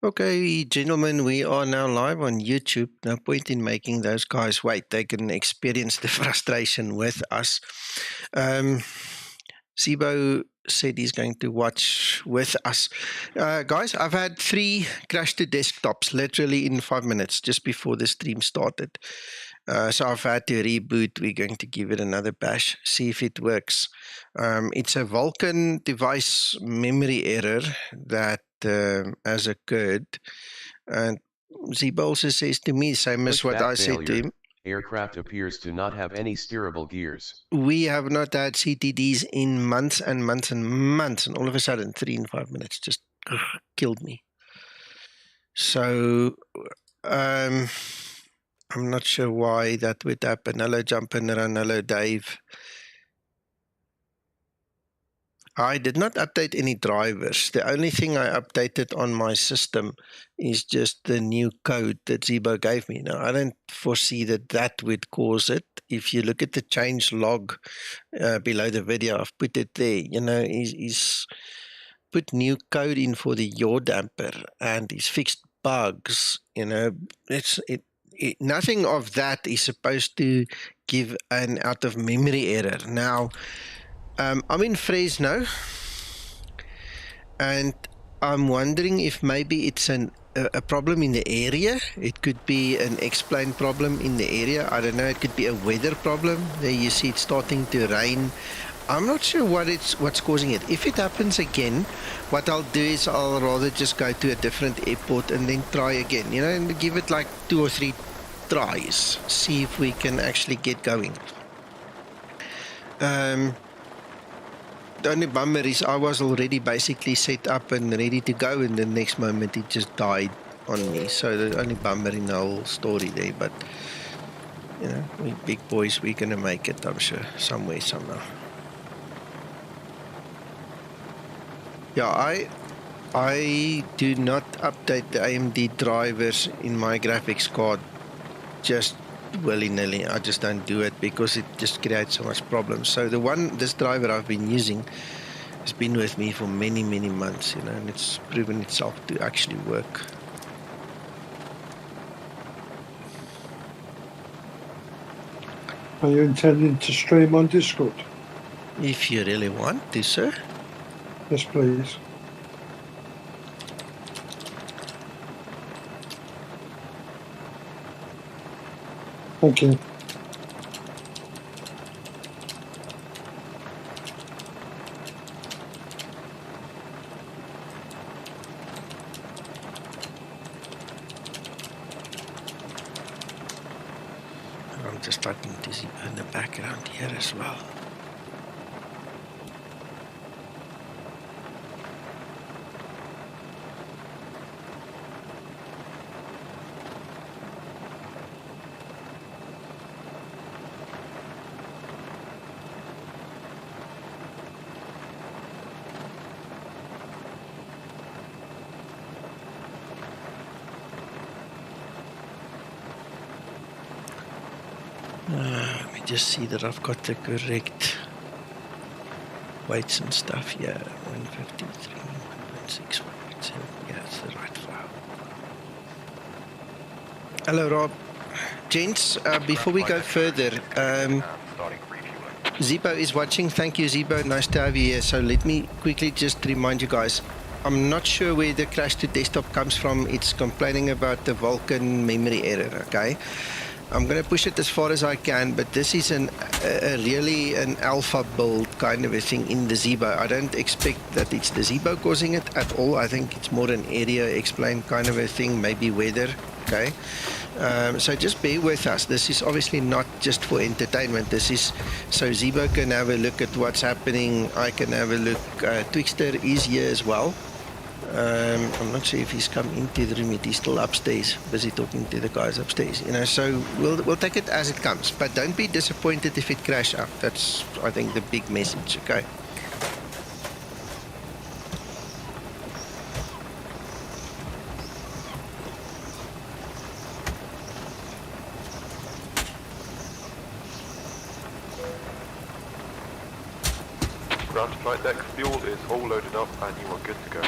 Okay, gentlemen, we are now live on YouTube. No point in making those guys wait. They can experience the frustration with us. Zibo said he's going to watch with us. Guys, I've had 3 crash to desktops literally in 5 minutes just before the stream started. So I've had to reboot. We're going to give it another bash, see if it works. It's a Vulkan device memory error that has occurred. And Zibo also says to me, same as what I said to him. Aircraft appears to not have any steerable gears. We have not had CTDs in months and months and months, and all of a sudden, 3 in 5 minutes just killed me. So, I'm not sure why that would happen. Hello, Jump and Run. Hello, Dave. I did not update any drivers. The only thing I updated on my system is just the new code that Zibo gave me. Now, I don't foresee that would cause it. If you look at the change log below the video, I've put it there. You know, he's put new code in for the yaw damper and he's fixed bugs. You know, nothing of that is supposed to give an out of memory error. Now, I'm in Fresno, and I'm wondering if maybe it's a problem in the area. It could be an explained problem in the area. I don't know. It could be a weather problem. There you see it's starting to rain. I'm not sure what's causing it. If it happens again, what I'll do is I'll rather just go to a different airport and then try again. You know, and give it like 2 or 3 tries. See if we can actually get going. The only bummer is I was already basically set up and ready to go, and the next moment it just died on me. So the only bummer in the whole story there. But, you know, we big boys, we're going to make it, I'm sure, somewhere, somehow. Yeah, I do not update the AMD drivers in my graphics card just willy-nilly. I just don't do it because it just creates so much problems. So this driver I've been using has been with me for many months, you know, and it's proven itself to actually work. Are you intending to stream on Discord? If you really want to, sir. Yes, please. Thank you. I'm just starting to see in the background here as well. Let me just see that I've got the correct weights and stuff. Yeah, 153, 1.6, 1.7. Yeah, it's the right file. Hello, Rob. Gents, before we go further, Zibo is watching. Thank you, Zibo. Nice to have you here. So let me quickly just remind you guys, I'm not sure where the crash to desktop comes from. It's complaining about the Vulkan memory error, okay? I'm going to push it as far as I can, but this is really an alpha build kind of a thing in the Zibo. I don't expect that it's the Zibo causing it at all. I think it's more an area explained kind of a thing, maybe weather, okay? So just bear with us. This is obviously not just for entertainment. This is so Zibo can have a look at what's happening. I can have a look. Twixter is here as well. I'm not sure if he's come into the room yet. He's still upstairs, busy talking to the guys upstairs. You know, so we'll take it as it comes. But don't be disappointed if it crashes out. That's, I think, the big message. Okay. Ground to flight deck, fuel is all loaded up and you are good to go.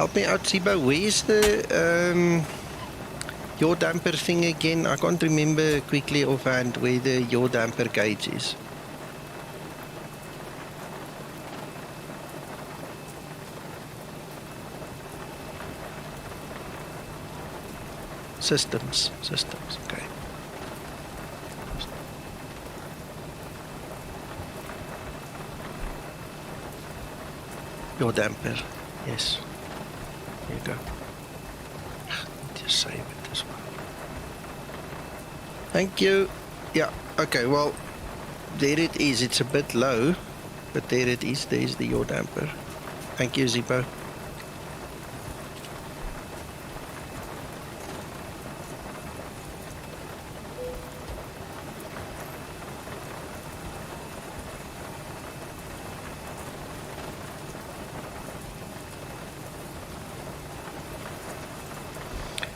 Help me out, Zibo. Where's the yaw damper thing again? I can't remember quickly offhand where the yaw damper gauge is. Systems, okay. Yaw damper, yes. There you go. Just save it as well. Thank you. Yeah, okay, well, there it is. It's a bit low, but there it is. There's the yaw damper. Thank you, Zibo.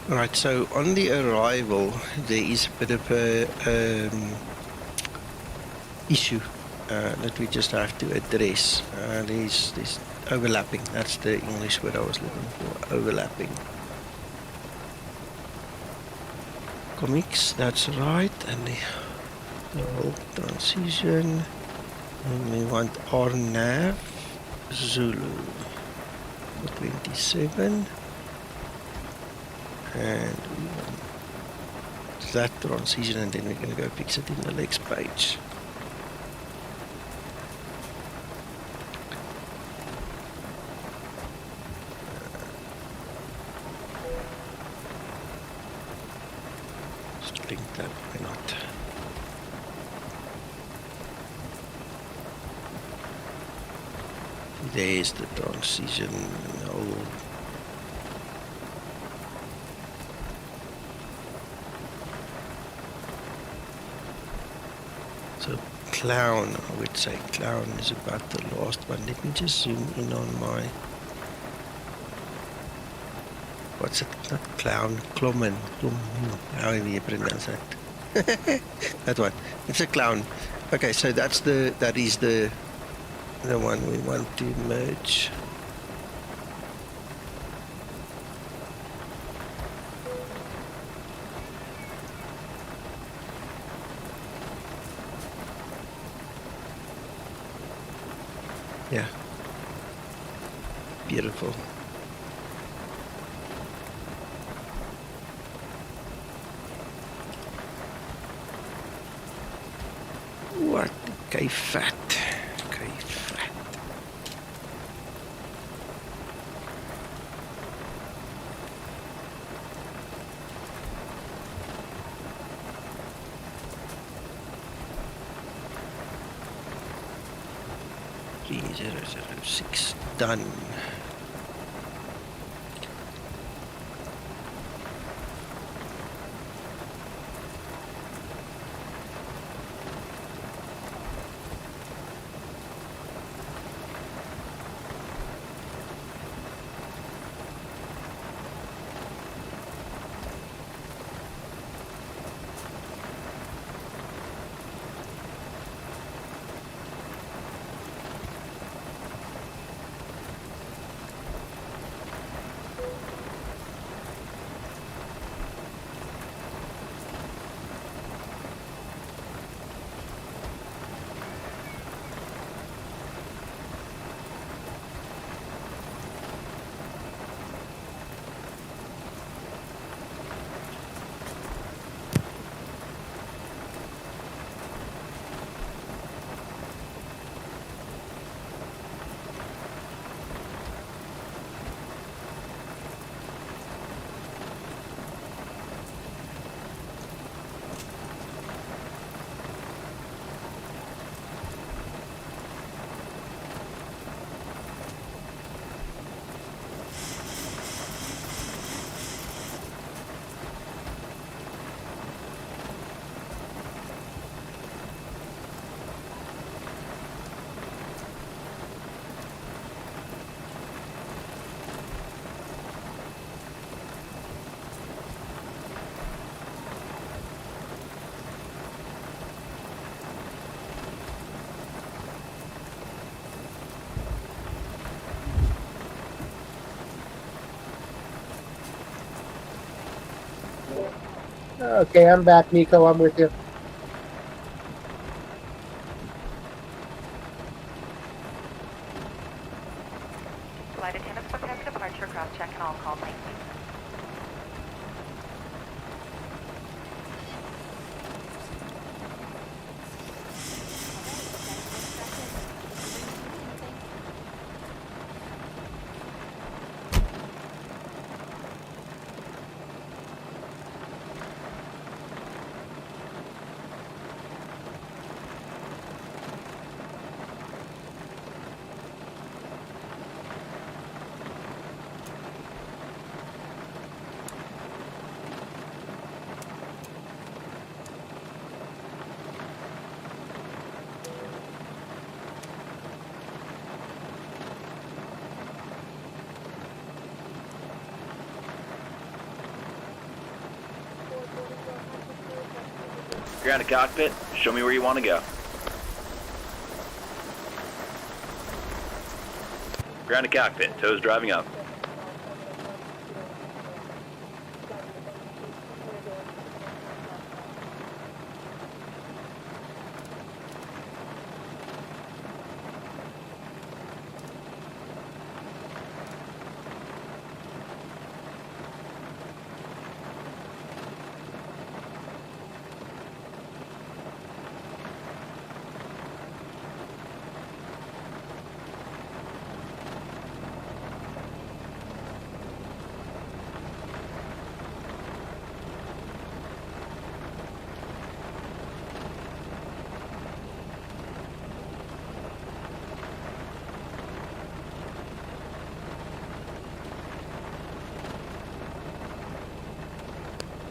Right, so on the arrival, there is a bit of a issue that we just have to address. There's overlapping. That's the English word I was looking for. Overlapping. Comics, that's right. And the whole transition. And we want RNAV Zulu 27. And we want that transition, and then we're going to go fix it in the next page. Just link that, why not? There's the transition. Oh. So clown, I would say clown is about the last one. Let me just zoom in on my, what's it, not clown, Klommen, how do you pronounce that? That one, it's a clown. Okay, so that is the one we want to merge. Yeah, beautiful. What KFAT? KFAT. V4.00 done. Okay, I'm back, Nico. I'm with you. Flight attendants prepare for departure, cross check and all call, thank you. You're out of cockpit. Show me where you want to go. Ground to cockpit. Toes driving up.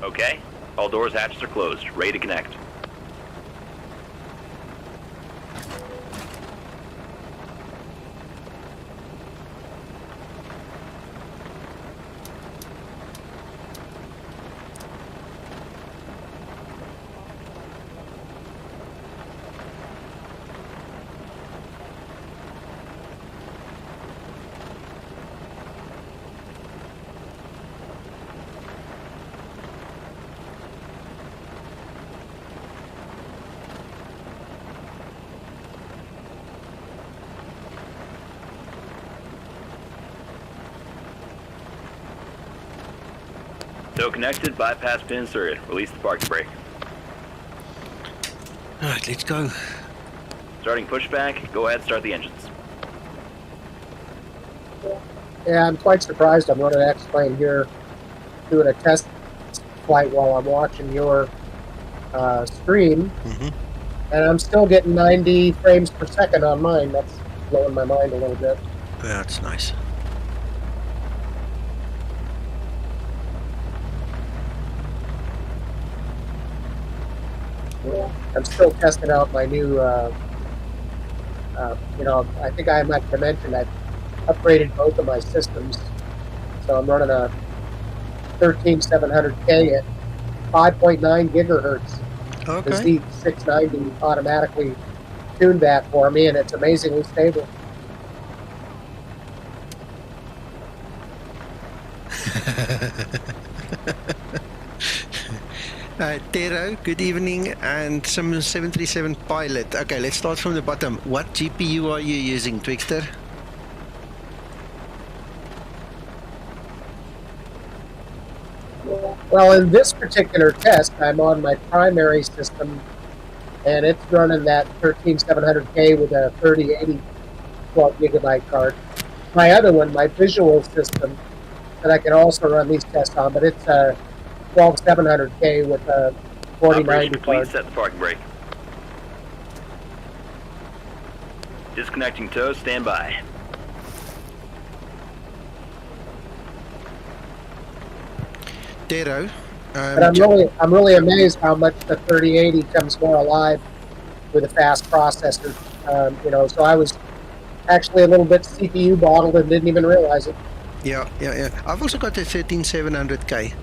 Okay. All doors, hatches are closed. Ready to connect. So connected, bypass pin inserted. Release the parking brake. Alright, let's go. Starting pushback, go ahead, start the engines. Yeah, I'm quite surprised. I'm running X-Plane here doing a test flight while I'm watching your stream. And I'm still getting 90 frames per second on mine. That's blowing my mind a little bit. Yeah, that's nice. I'm still testing out my new, I think I might have mentioned I've upgraded both of my systems. So I'm running a 13700K at 5.9 gigahertz. Okay. The Z690 automatically tuned that for me, and it's amazingly stable. Tero, good evening, and some 737 pilot. Okay, let's start from the bottom. What GPU are you using, Twixter? Well, in this particular test, I'm on my primary system, and it's running that 13700K with a 3080 12 gigabyte card. My other one, my visual system, that I can also run these tests on, but it's a 12700K with a 4090 Please card. set the parking brake. Disconnecting toes, stand by. Tero. But I'm really amazed how much the 3080 comes more alive with a fast processor. So I was actually a little bit CPU bottled and didn't even realize it. Yeah. I've also got the 13700K.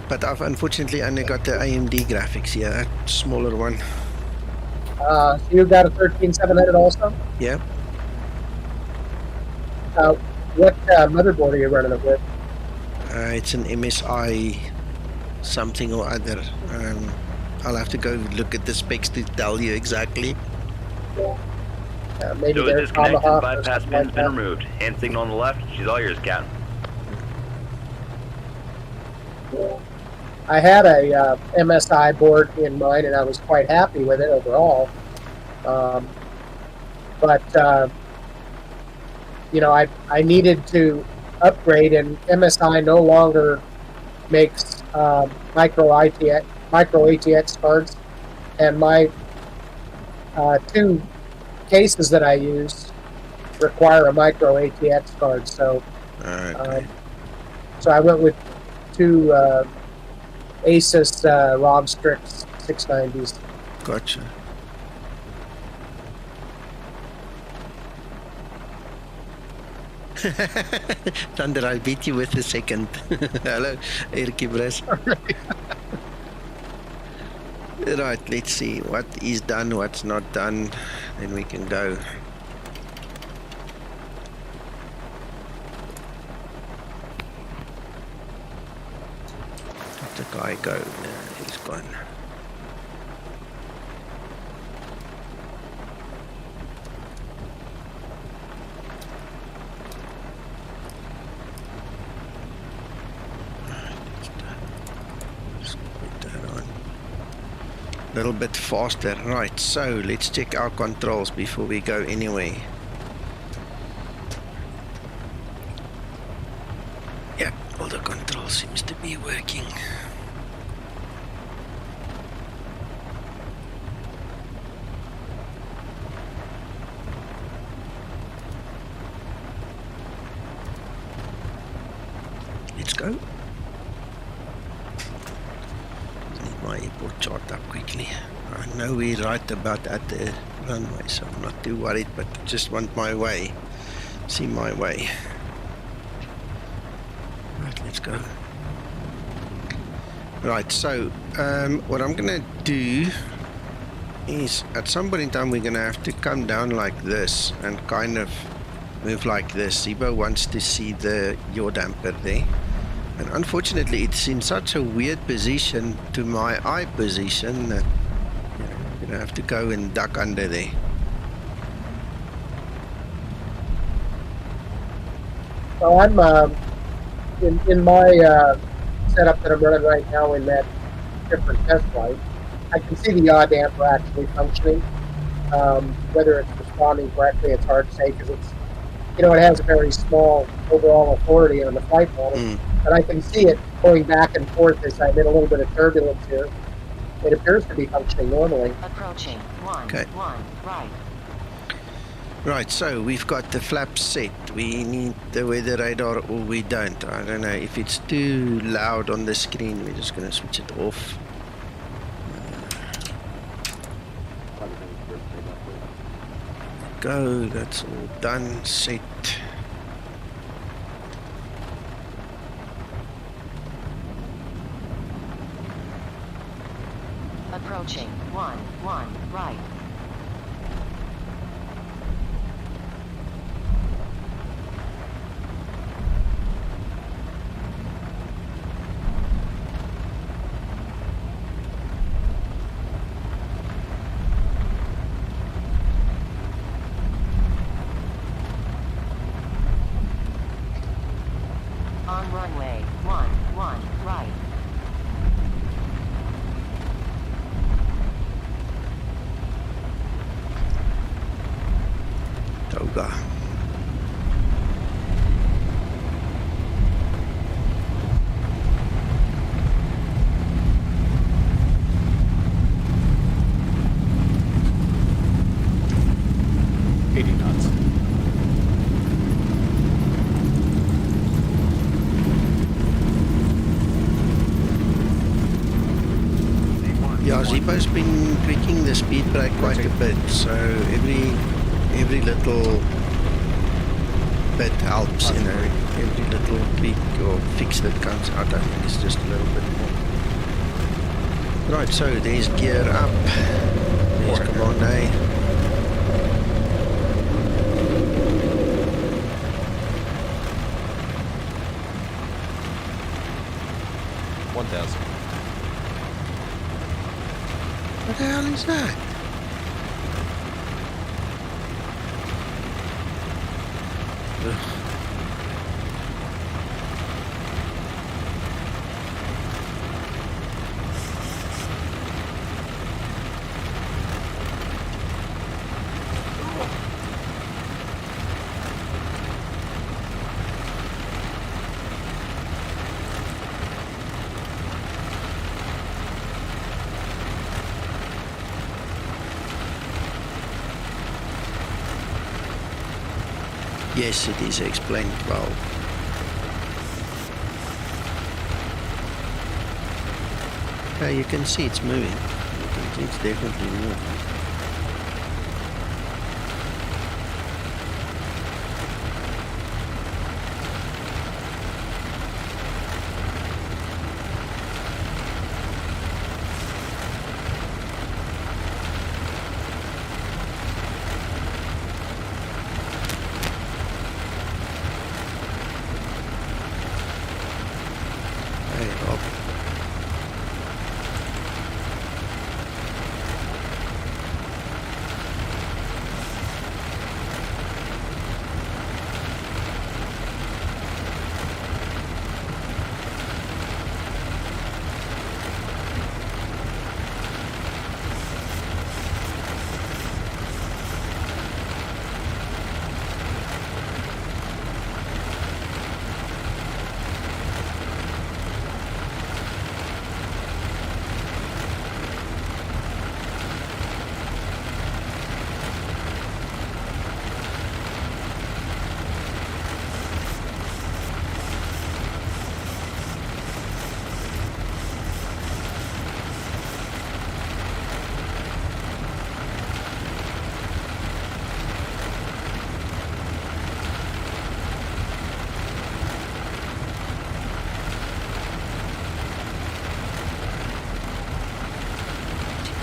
But I've unfortunately only got the AMD graphics here, that smaller one. So you've got a 13700 also? Yeah. What motherboard are you running it with? It's an MSI something or other. I'll have to go look at the specs to tell you exactly. Maybe So they're disconnected, Tomahawk or bypass something pin's like been that. removed. Hand signal on the left. She's all yours, Captain. I had a MSI board in mind, and I was quite happy with it overall. But you know, I needed to upgrade, and MSI no longer makes micro ATX cards, and my two cases that I use require a micro ATX card. So, Okay. so I went with two Asus ROG Strix 690s. Gotcha. Thunder, I'll beat you with the second. Hello, Erkibres. Right, let's see what is done, what's not done, then we can go. Let the guy go. No, he's gone. A little bit faster. Right, so let's check our controls before we go anywhere. Yep, all the controls seems to be working. Let's go. My airport chart up quickly. I know we're right about at the runway, so I'm not too worried, but I just want my way. See my way. Right, let's go. Right, so what I'm gonna do is at some point in time we're gonna have to come down like this and kind of move like this. Zibo wants to see the yaw damper there. And unfortunately, it's in such a weird position to my eye position that you're going to have to go and duck under there. So I'm in my setup that I'm running right now in that different test flight. I can see the yaw damper actually functioning. Whether it's responding correctly, it's hard to say because it's, you know, it has a very small overall authority on the flight model. And I can see it going back and forth as I'm in a little bit of turbulence here. It appears to be functioning normally. Approaching. Okay. 1 right. Right, so we've got the flaps set. We need the weather radar or we don't. I don't know. If it's too loud on the screen, we're just going to switch it off. Go, that's all done, set. Approaching. 1 right. On runway. 1 right. Toga. Yeah, Zibo's been tweaking the speed brake quite a bit, so every little bit helps, you know. Every little tweak or fix that comes out, I think is just a little bit more. Right, so there's gear up. There's command A. What the hell is that? Ugh. Yes, it is explained well. You can see it's moving. You can see it's definitely moving.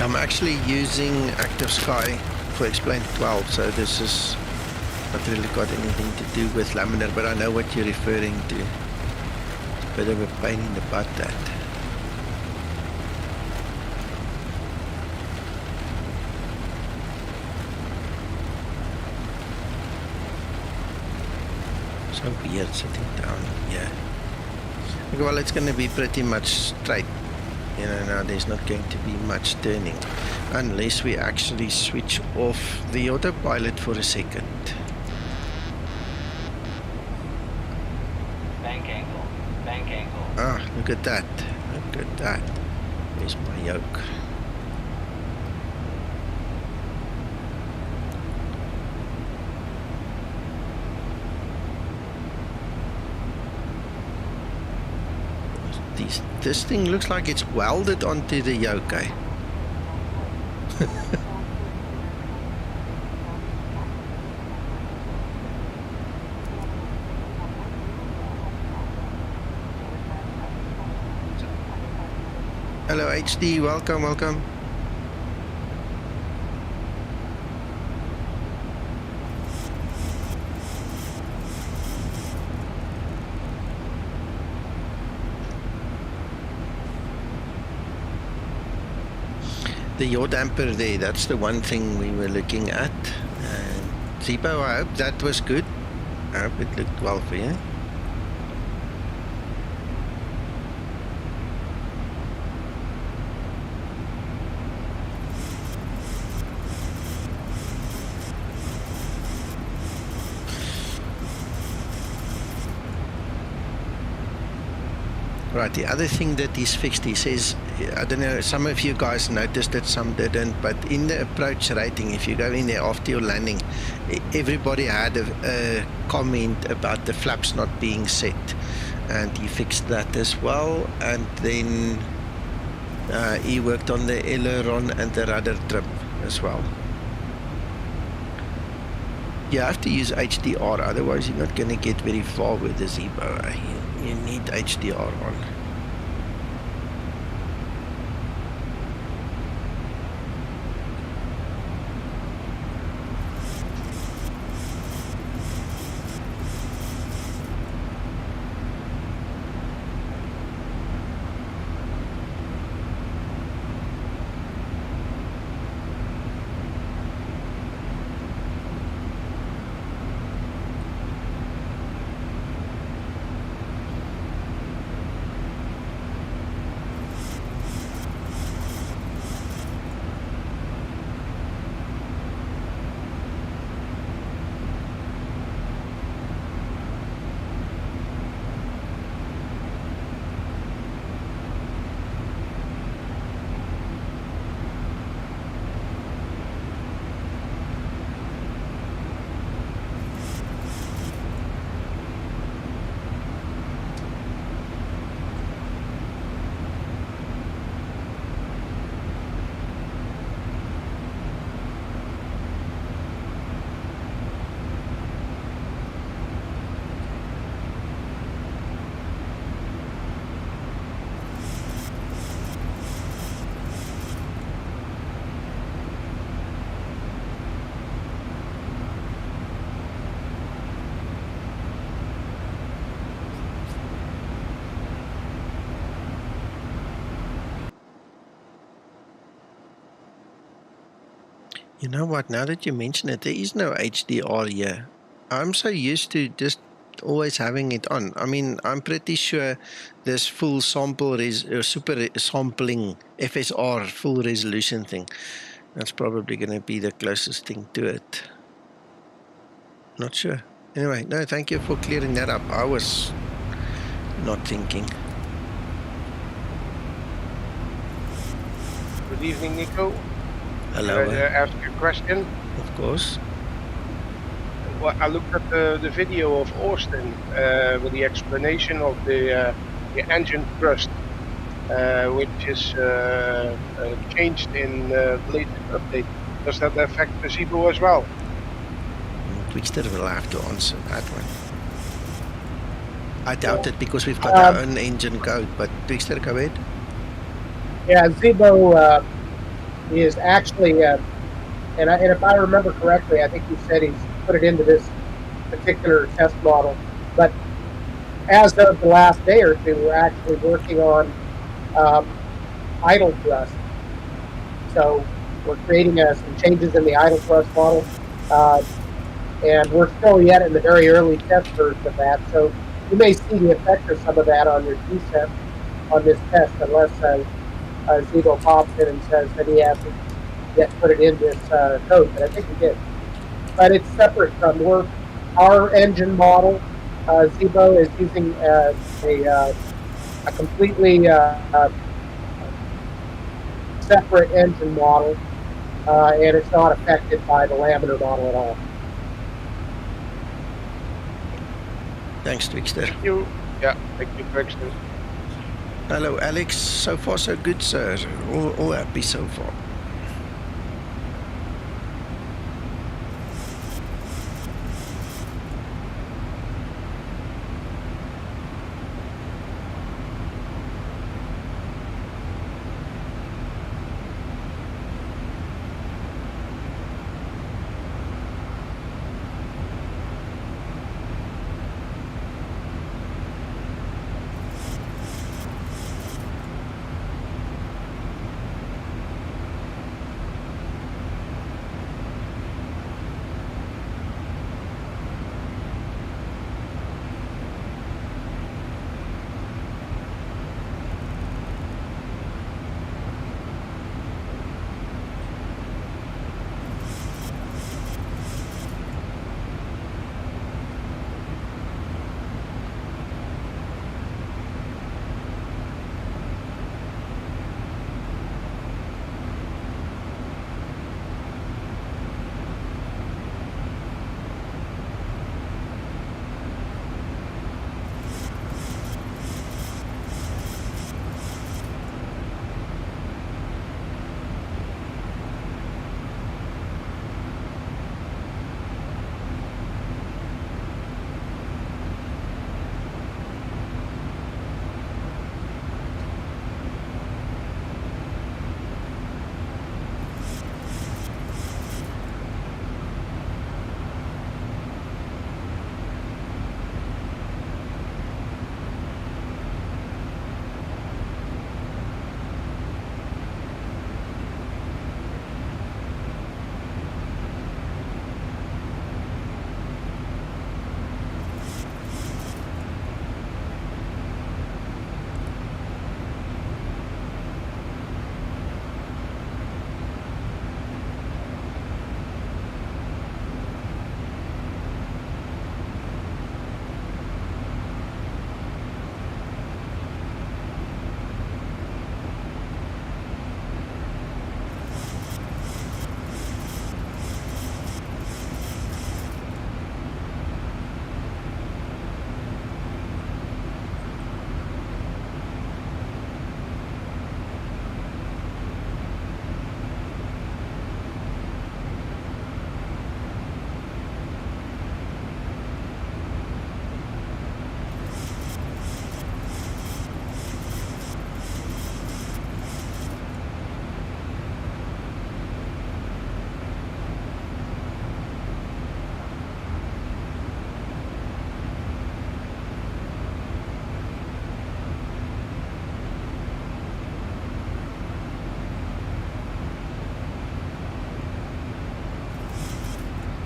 I'm actually using Active Sky for Explain 12, so this is not really got anything to do with laminar, but I know what you're referring to. It's a bit of a pain in the butt, that. So weird sitting down here. Okay, well, it's going to be pretty much straight. You know, now there's not going to be much turning unless we actually switch off the autopilot for a second. Bank angle. Bank angle. Ah, look at that. Look at that. There's my yoke. This thing looks like it's welded onto the yoke, eh? Hello HD, welcome, welcome. The yaw damper there, that's the one thing we were looking at. And Zibo, I hope that was good. I hope it looked well for you. Right, the other thing that he's fixed, he says, I don't know, some of you guys noticed it, some didn't, but in the approach rating, if you go in there after your landing, everybody had a comment about the flaps not being set, and he fixed that as well. And then he worked on the aileron and the rudder trim as well. You have to use HDR, otherwise you're not going to get very far with the Zibo. You need HDR on. You know what? Now that you mention it, there is no HDR here. I'm so used to just always having it on. I mean, I'm pretty sure this full sample super sampling FSR full resolution thing, that's probably going to be the closest thing to it. Not sure. Anyway, no, thank you for clearing that up. I was not thinking. Good evening, Nico. Hello. Can I ask you a question? Of course. Well, I looked at the video of Austin with the explanation of the engine thrust, which is changed in the latest update. Does that affect the Zibo as well? Twixter will have to answer that one. I doubt it because we've got our own engine code, but Twixter, go ahead. Yeah, Zibo is actually, and if I remember correctly, I think you said he's put it into this particular test model. But as of the last day or two, we're actually working on idle thrust. So we're creating some changes in the idle thrust model, and we're still yet in the very early test version of that. So you may see the effect of some of that on your descent on this test, unless Zibo pops in and says that he hasn't yet put it in this code, but I think he did. But it's separate from our engine model. Zibo is using a completely separate engine model, and it's not affected by the laminar model at all. Thanks, Twixter. Thank you. Yeah, thank you, Twixter. Hello, Alex. So far, so good, sir. All happy so far.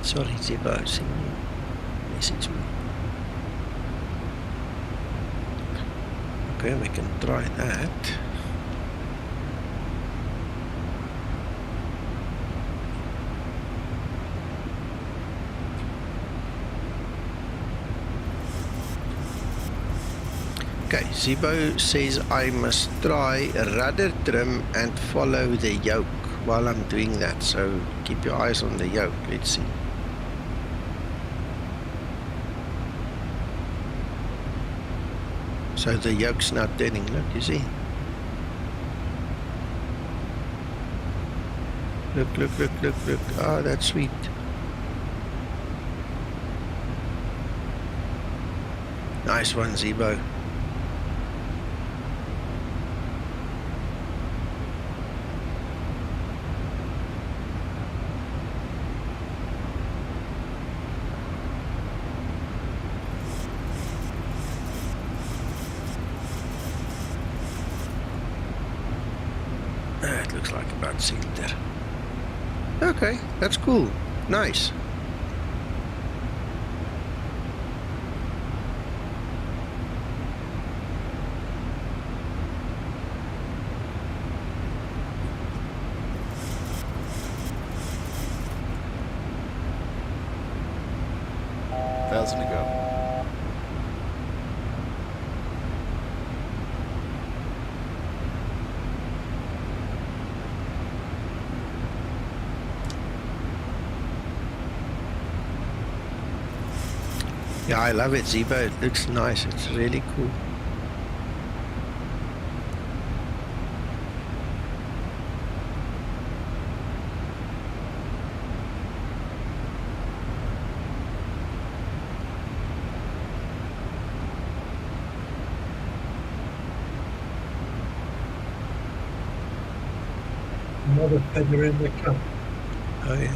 Sorry, Zibo, send me message me. Okay, we can try that. Okay, Zibo says I must try rudder trim and follow the yoke while I'm doing that. So keep your eyes on the yoke. Let's see. So the yoke's now turning. Look, you see? Look, look, look, look, look. Ah, that's sweet. Nice one, Zibo. It looks like about center. Okay, that's cool. Nice. Thousand to go. Yeah, I love it, Zibo. It looks nice. It's really cool. Another feather in the cap. Oh, yeah.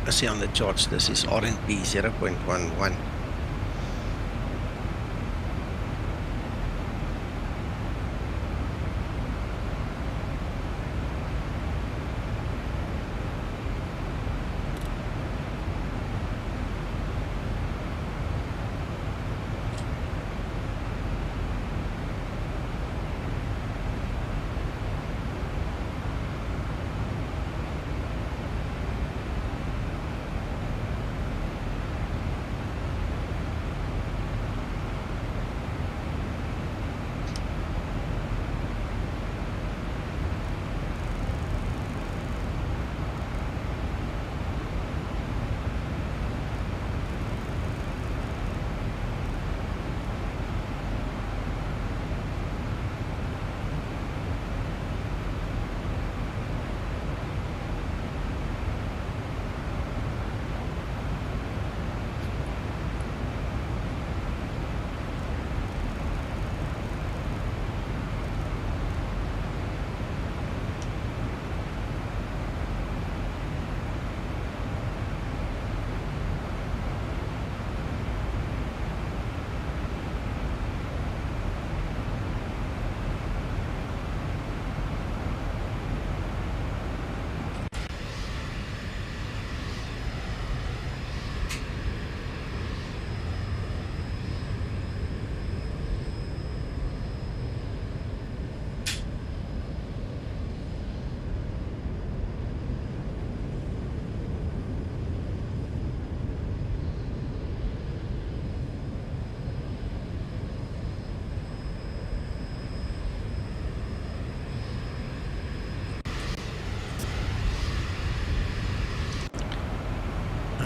I see on the charts this is R&B 0.11.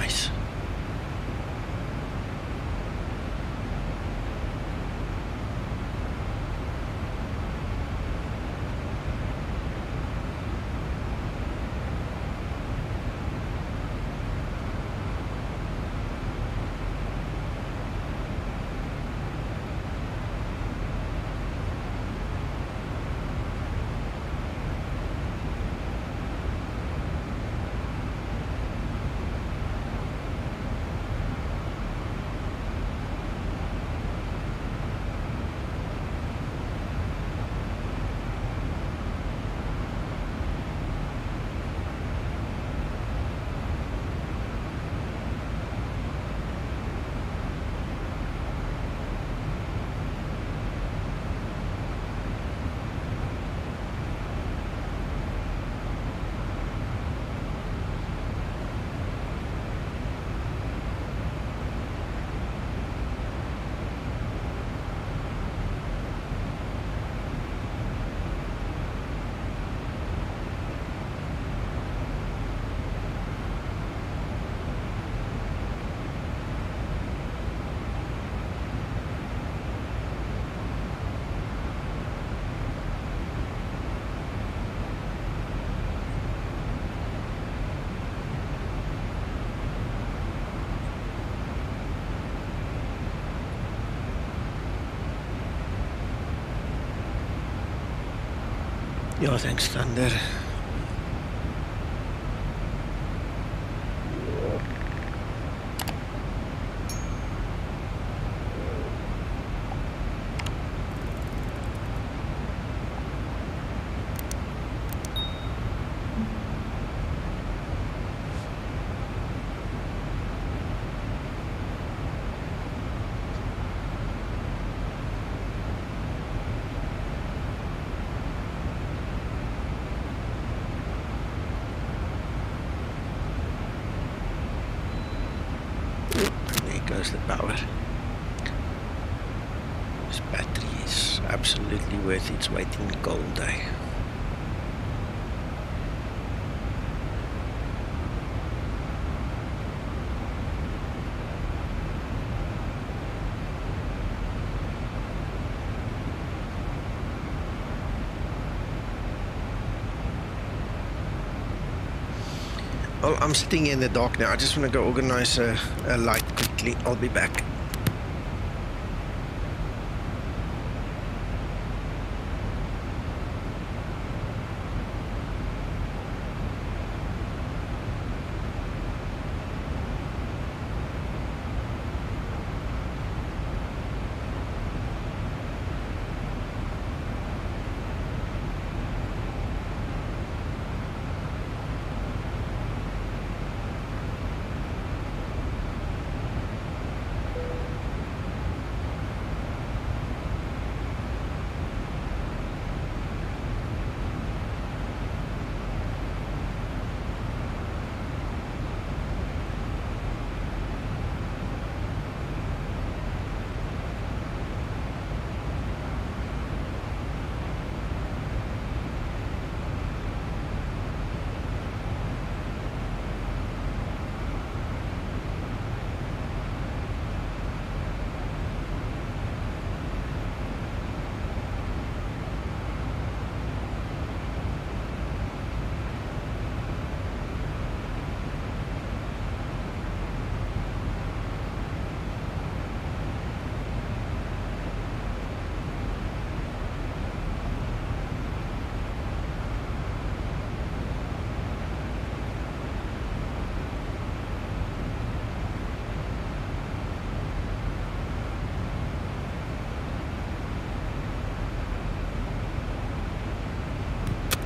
Nice. Ja, thanks, Thunder. Goes the power. This battery is absolutely worth its weight in gold, eh? Well, I'm sitting in the dark now. I just want to go organize a light quickly. I'll be back.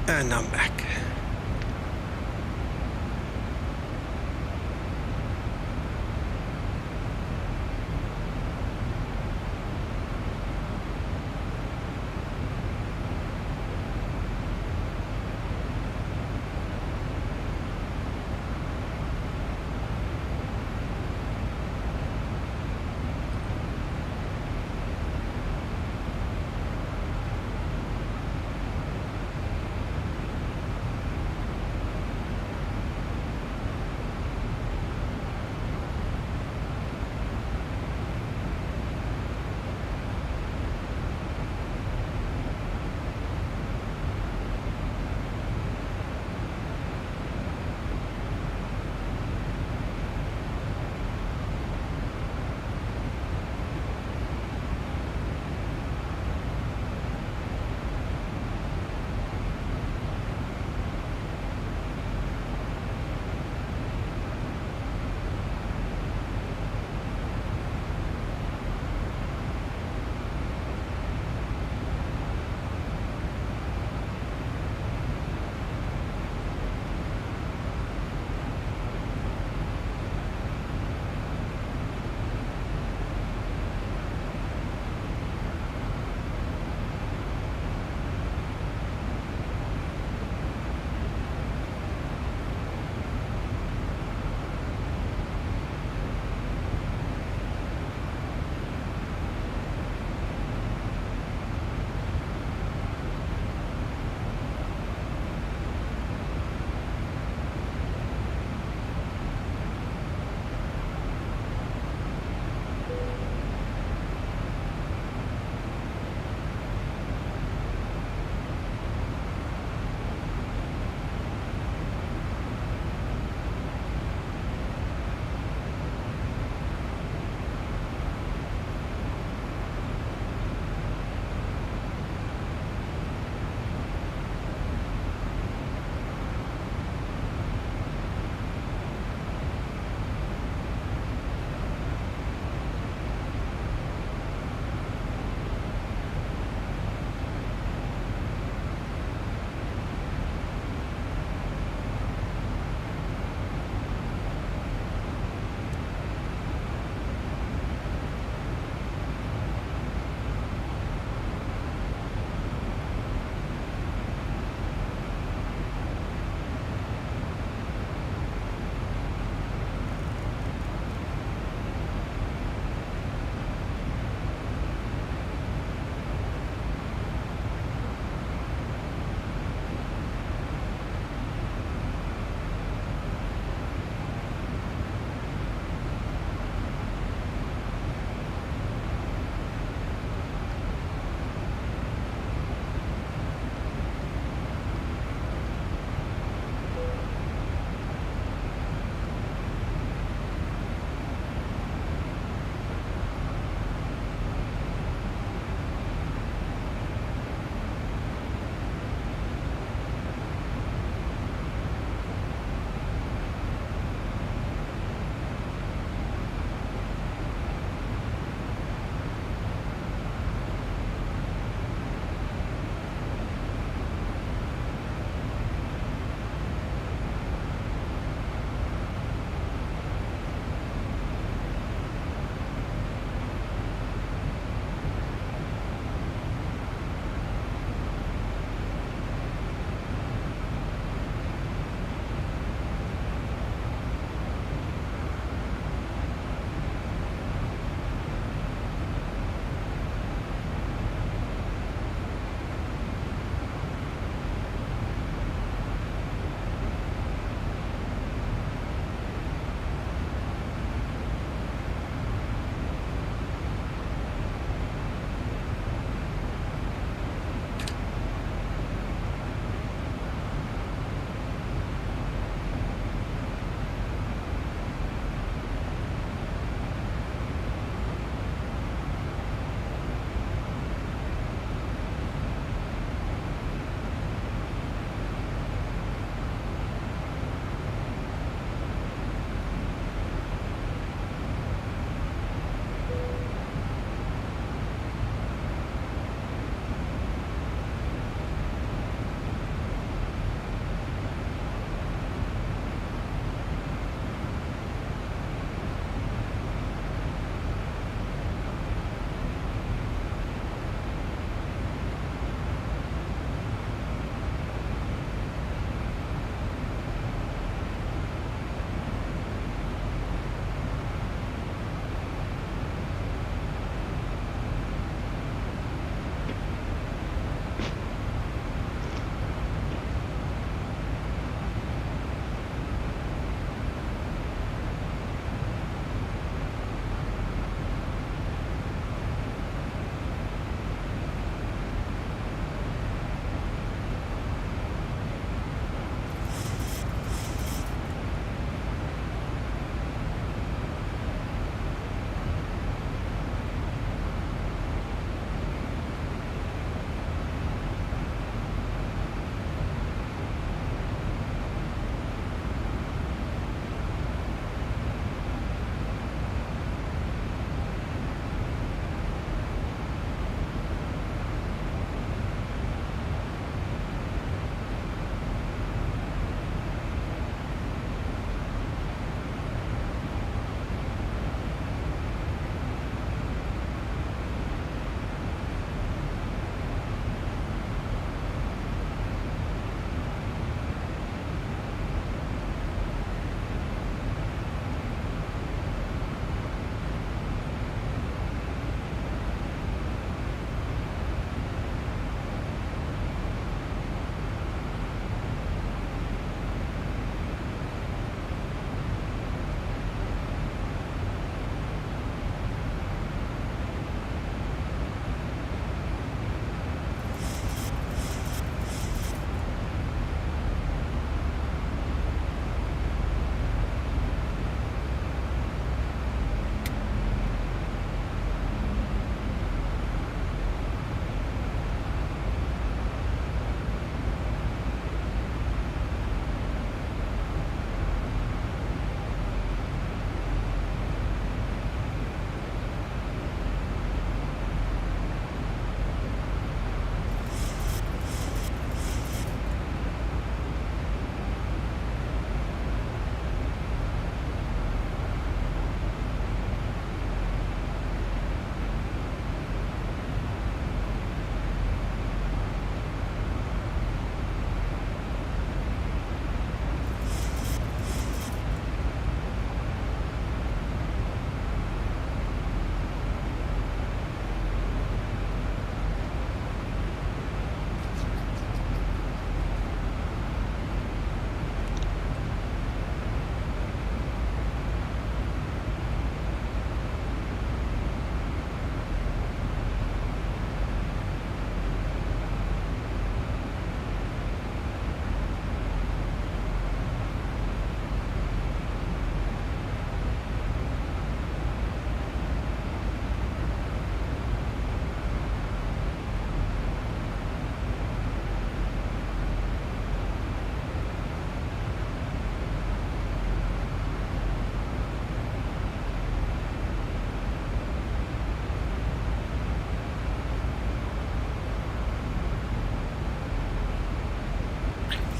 And I'm back.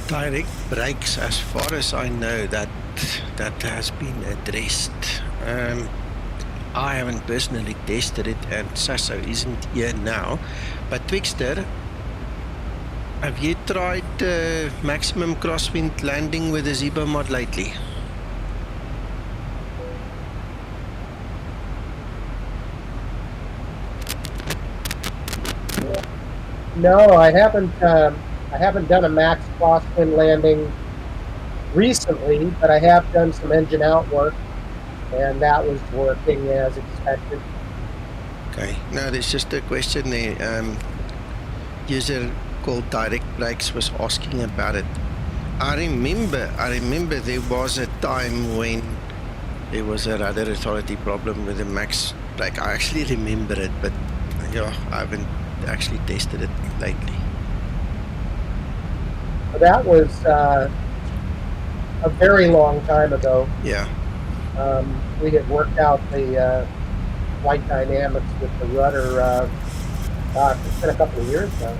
Direct brakes, as far as I know, that has been addressed. I haven't personally tested it, and Sasso isn't here now. But Twixter, have you tried maximum crosswind landing with the Zibo mod lately? No, I haven't. I haven't done a max crosswind landing recently, but I have done some engine out work, and that was working as expected. Okay, now there's just a question there. User called Direct Brakes was asking about it. I remember there was a time when there was a rudder authority problem with the max brake. I actually remember it, but yeah, I haven't actually tested it lately. That was a very long time ago. Yeah. We had worked out the flight dynamics with the rudder. It's been a couple of years now.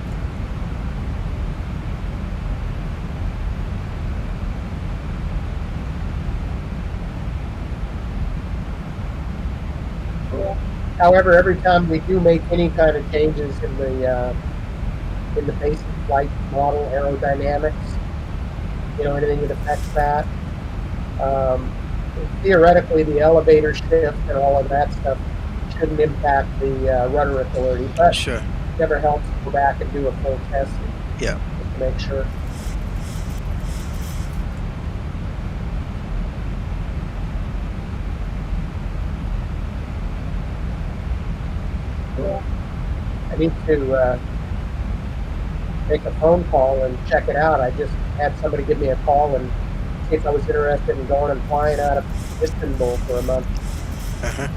However, every time we do make any kind of changes in the basic flight model aerodynamics, anything that affects that, theoretically the elevator shift and all of that stuff shouldn't impact the rudder authority, but sure, it never helps to go back and do a full test. Yeah. Just to make sure. I need to make a phone call and check it out. I just had somebody give me a call and see if I was interested in going and flying out of Istanbul for a month. Uh-huh.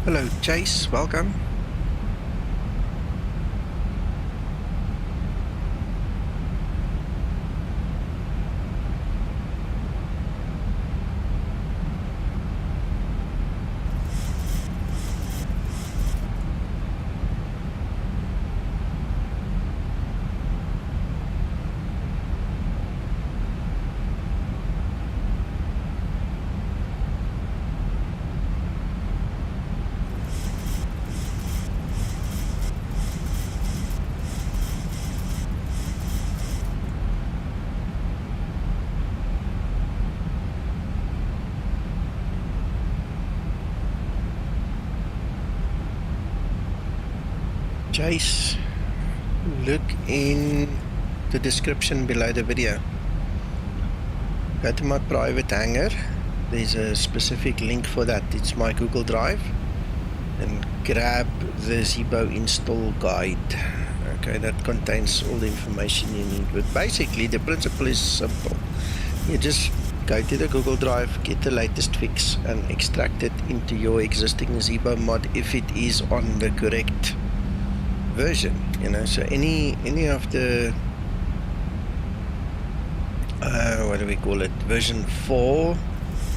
Hello, Chase. Welcome. Chase, look in the description below the video. Go to my private hangar. There's a specific link for that. It's my Google Drive. And grab the Zibo install guide. Okay, that contains all the information you need. But basically, the principle is simple. You just go to the Google Drive, get the latest fix, and extract it into your existing Zibo mod if it is on the correct version, you know. So any of the what do we call it, version 4,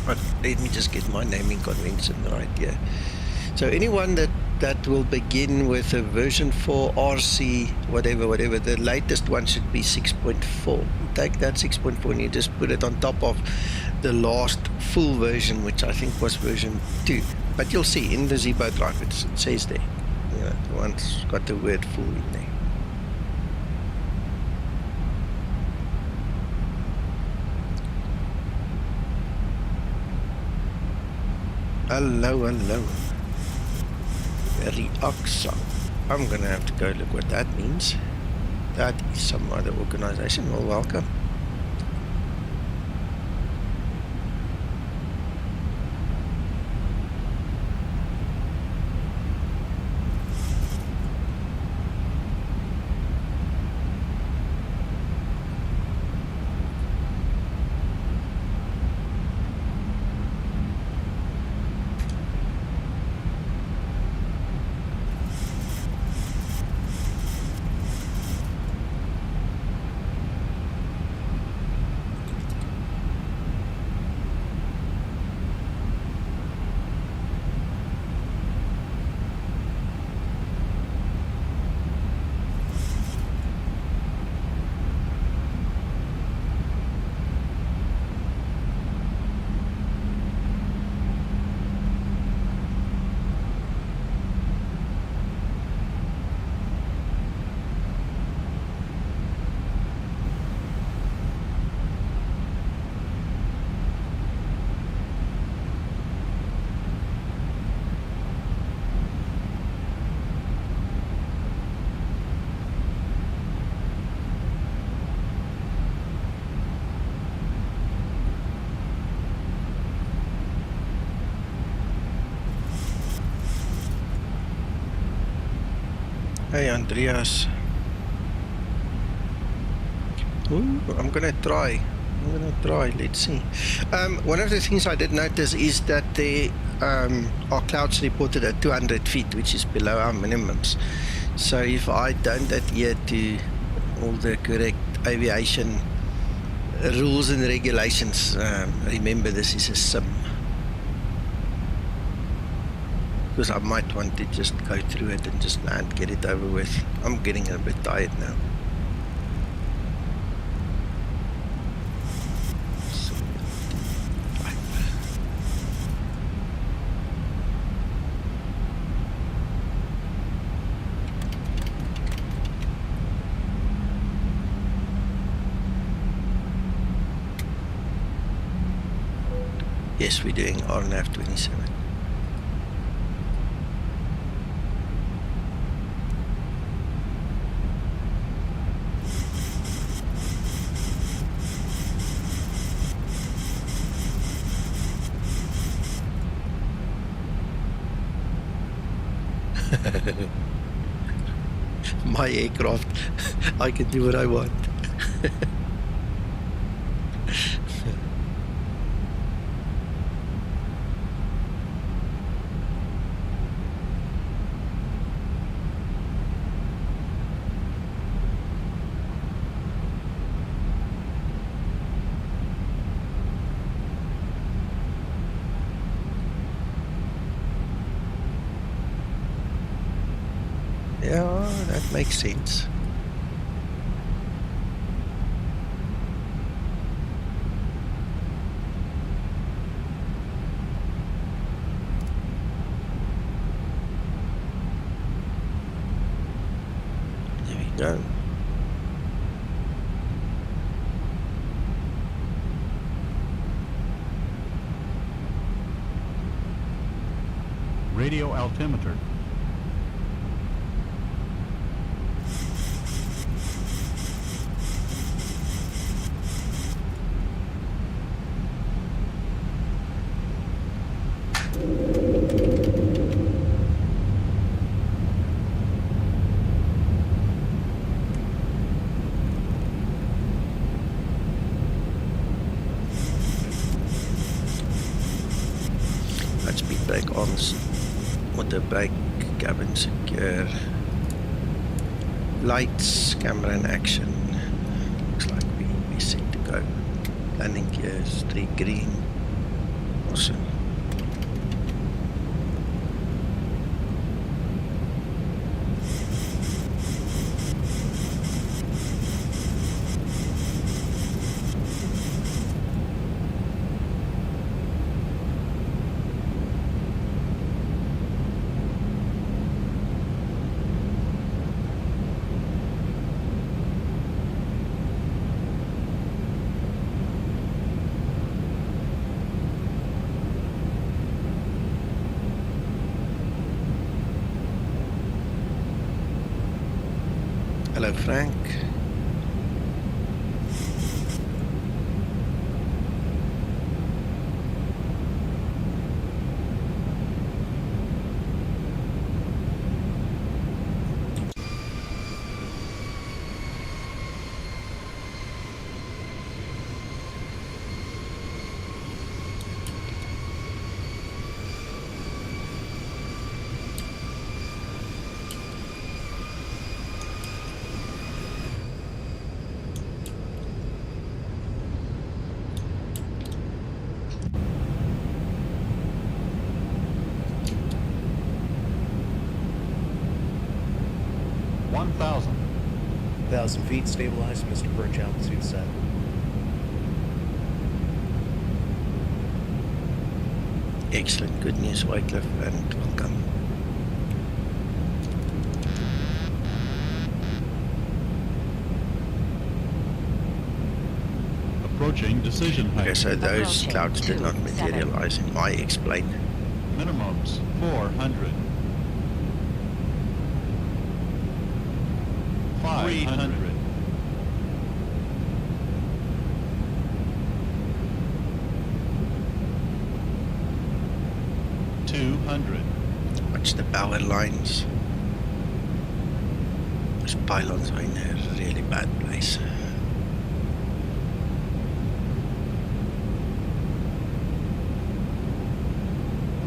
but let me just get my naming convention right here. So anyone that will begin with a version 4 RC whatever, the latest one should be 6.4. You take that 6.4 and you just put it on top of the last full version, which I think was version 2, but you'll see in the Zibo drive it says there. Yeah, the one's got the word full in there. Hello. Reaxa. I'm gonna have to go look what that means. That is some other organization. Well, welcome. Hey Andreas. Ooh, I'm gonna try. Let's see. One of the things I did notice is that there are clouds reported at 200 feet, which is below our minimums. So if I don't adhere to all the correct aviation rules and regulations, remember this is a sim. Because I might want to just go through it and just land, get it over with. I'm getting a bit tired now. Yes, we're doing RNAV 27. My aircraft, I can do what I want. Yeah, that makes sense. There we go. Radio altimeter. Let's speed brake on with the brake cabin secure. Lights, camera in action. Looks like we're set to go. Landing gears, 3 green. Awesome. Hello, Frank. Thousand feet, stabilized, Mr. Birch, altitude set. Excellent, good news, Wycliffe, and welcome. Approaching decision height. Okay, so those clouds did not materialize in my explain. Minimums 400. 500. 200. Watch the power lines. Those pylons are in a really bad place.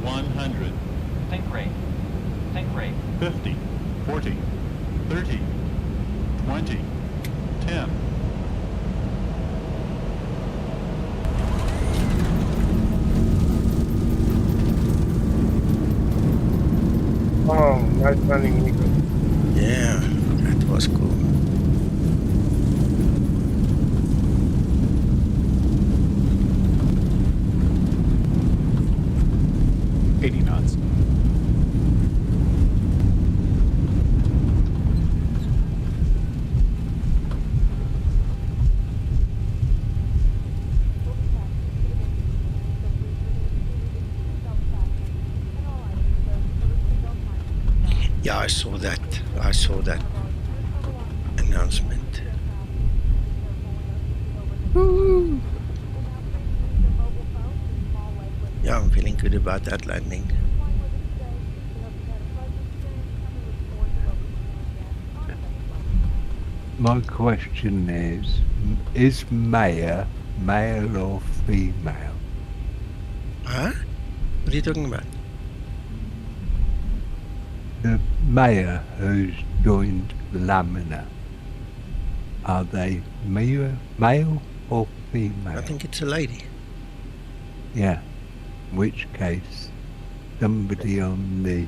100. Think rate. Think rate. 50. 40. 30. 20, 10. Oh, nice landing, Nico. Yeah, that was cool. knots. Yeah, I saw that. I saw that announcement. Woo! Yeah, I'm feeling good about that landing. My question is Maya male or female? Huh? What are you talking about? The Maya who's joined Lamina, are they male or female? I think it's a lady. Yeah, in which case somebody on the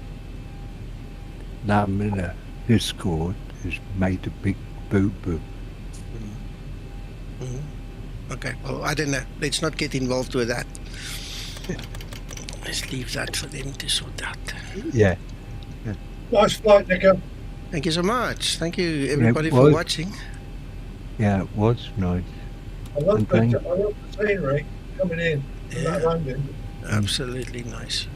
Lamina Discord has made a big boo-boo. Okay, well, I don't know. Let's not get involved with that. Let's leave that for them to sort out. Yeah. Nice flight, Nico. Thank you so much. Thank you, everybody, it for was. watching. Yeah, it was nice. I love And the thank- scenery coming in. And that landing. Absolutely nice.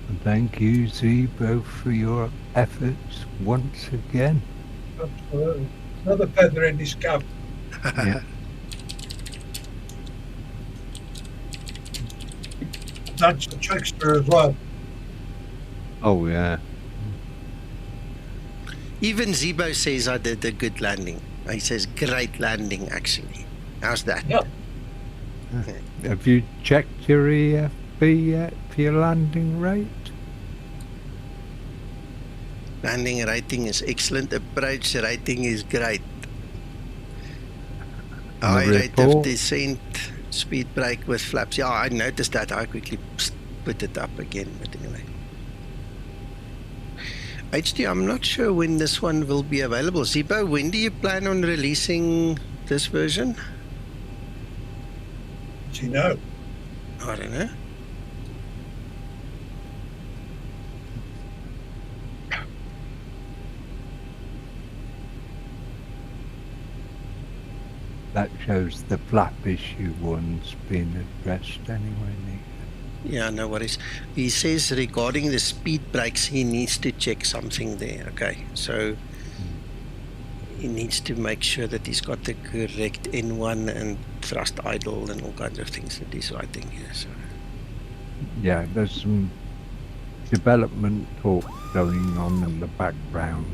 And thank you, Zibo, for your efforts once again. Absolutely. Another feather in his cap. Yeah. That's the trickster as well. Oh, yeah. Even Zibo says I did a good landing. He says great landing, actually. How's that? Yeah. Have you checked your EFB yet for your landing rate? Landing rating is excellent. Approach rating is great. High rate of report? descent, speed brake with flaps. Yeah, I noticed that. I quickly put it up again, but anyway. HD, I'm not sure when this one will be available. Zibo, when do you plan on releasing this version? Do you know? I don't know. That shows the flap issue one's been addressed anyway, Nick. Yeah, no worries. He says regarding the speed brakes, he needs to check something there. Okay, so he needs to make sure that he's got the correct N1 and thrust idle and all kinds of things that he's writing here. So. Yeah, there's some development talk going on in the background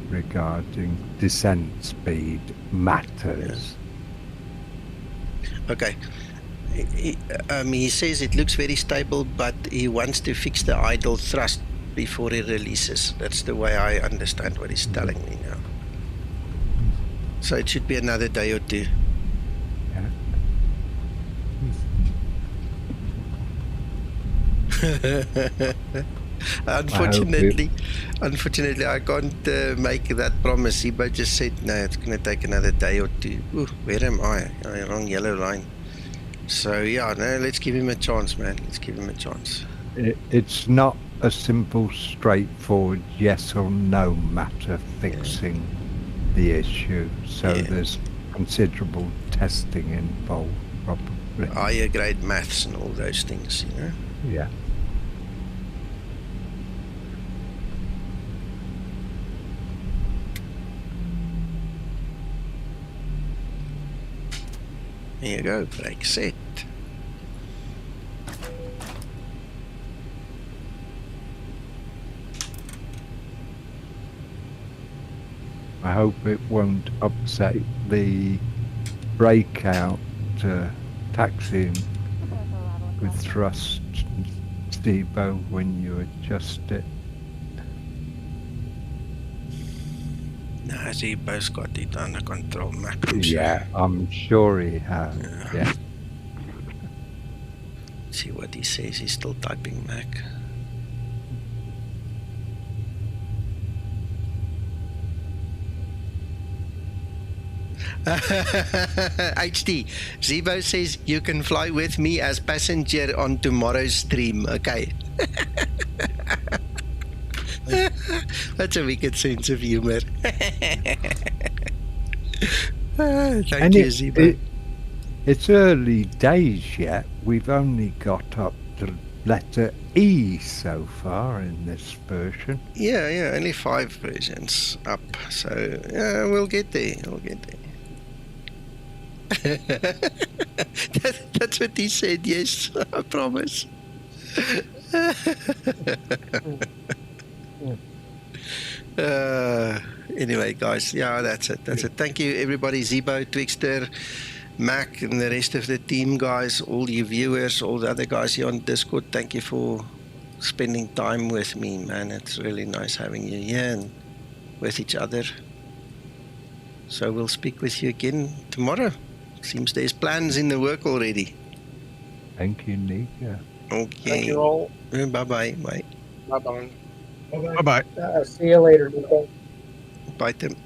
regarding descent speed matters. Yeah. Okay. He says it looks very stable, but he wants to fix the idle thrust before he releases. That's the way I understand what he's telling me now. So it should be another day or two. Unfortunately, I can't make that promise. He just said, no, it's going to take another day or two. Ooh, where am I? Oh, wrong yellow line. So, yeah, no, let's give him a chance, man. Let's give him a chance. It's not a simple, straightforward yes or no matter fixing the issue. So there's considerable testing involved, probably. Higher grade maths and all those things, you know? Yeah. There you go, brake set. I hope it won't upset the breakout taxiing with thrust, Zibo, when you adjust it. No, Zibo's got it under control, Mac. Yeah, I'm sure he has. Yeah. See what he says. He's still typing, Mac. HD, Zibo says you can fly with me as passenger on tomorrow's stream. Okay. That's a wicked sense of humor. Thank you, Zibo. It's early days yet. We've only got up to letter E so far in this version. Yeah, only 5 versions up. So, yeah, we'll get there. That's what he said, yes, I promise. Anyway, guys, yeah, that's it. Thank you, everybody. Zibo, Twixter, Mac, and the rest of the team, guys, all you viewers, all the other guys here on Discord. Thank you for spending time with me, man. It's really nice having you here and with each other. So we'll speak with you again tomorrow. Seems there's plans in the work already. Thank you, Nika. Okay. Thank you all. Bye-bye. Bye. Bye bye. Bye bye. See you later, Nico. Bye, Tim.